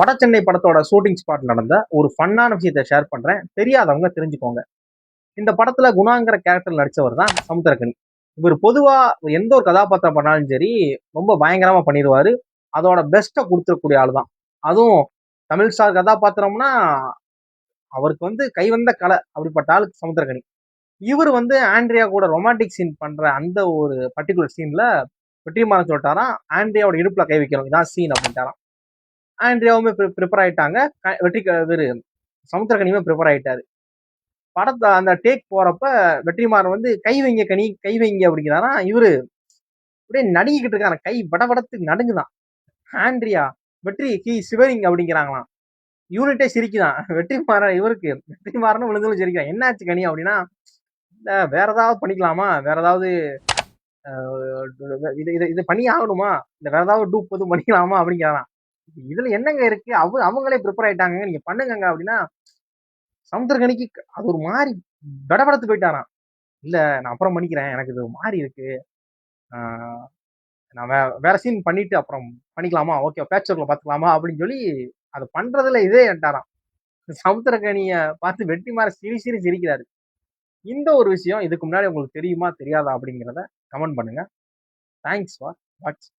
வட சென்னை படத்தோட shooting spot நடந்த ஒரு ஃபன்னான விஷயத்தை ஷேர் பண்றேன். தெரியாதவங்க தெரிஞ்சுக்கோங்க. இந்த படத்துல குணாங்கிற கேரக்டர் நடிச்சவர் தான் சமுத்திரக்கனி. இவர் பொதுவா எந்த ஒரு கதாபாத்திரம் பண்ணாலும் சரி ரொம்ப பயங்கரமா பண்ணிடுவாரு. அதோட பெஸ்ட்டை கொடுத்துடக்கூடிய ஆள் தான். அதுவும் தமிழ் ஸ்டார் கதாபாத்திரம்னா அவருக்கு கைவந்த கலை. அப்படிப்பட்ட ஆளுக்கு சமுத்திரக்கனி. இவர் ஆண்ட்ரியா கூட ரொமான்டிக் சீன் பண்ற அந்த ஒரு பர்டிகுலர் சீன்ல வெற்றிமாறன் சொல்லிட்டாராம், ஆண்ட்ரியாவோட இடுப்புல கை வைக்கணும், இதான் சீன் அப்படின்ட்டாராம். ஆண்ட்ரியாவுமே ப்ரிப்பேர் ஆயிட்டாங்க. இவரு சமுத்திரக்கனியுமே ப்ரிப்பேர் ஆயிட்டாரு. படத்தை அந்த டேக் போறப்ப வெற்றிமாறன் கை வைங்க கனி, கை வைங்க அப்படிங்கிறாரா. இவரு அப்படியே நடுங்கிக்கிட்டு இருக்காரு, கை படபடத்து நடுங்குதான். ஆண்ட்ரியா வெற்றி கி சிவரிங் அப்படிங்கிறாங்களாம். யூனிட்டே சிரிக்குதான். வெற்றிமாறன் விழுந்தாலும் சிரிக்கிறான். என்னாச்சு கனி அப்படின்னா, வேற ஏதாவது பண்ணிக்கலாமா, வேற ஏதாவது இது இது இது பண்ணி ஆகணுமா, இல்ல வேற ஏதாவது டூப் எதுவும் பண்ணிக்கலாமா அப்படிங்கிறாராம். இதுல என்னங்க இருக்கு, அவங்களே ப்ரிப்பேர் ஆயிட்டாங்க, நீங்க பண்ணுங்க அப்படின்னா சமுத்திரக்கனிக்கு அது ஒரு மாதிரி படபடத்து போயிட்டாராம். இல்ல நான் அப்புறம் பண்ணிக்கிறேன், எனக்கு இது மாறி இருக்கு, நான் வேற சீன் பண்ணிட்டு அப்புறம் பண்ணிக்கலாமா, ஓகே பேச்சர்ல பாத்துக்கலாமா அப்படின்னு சொல்லி அதை பண்றதுல இதே என்ட்டாராம். சமுத்திரக்கனிய பார்த்து வெற்றிமாறன் சிரிக்கிறாரு. இந்த ஒரு விஷயம் இதுக்கு முன்னாடி உங்களுக்கு தெரியுமா தெரியாதா அப்படிங்கிறத கமெண்ட் பண்ணுங்க. தேங்க்ஸ் ஃபார் வாட்சிங்.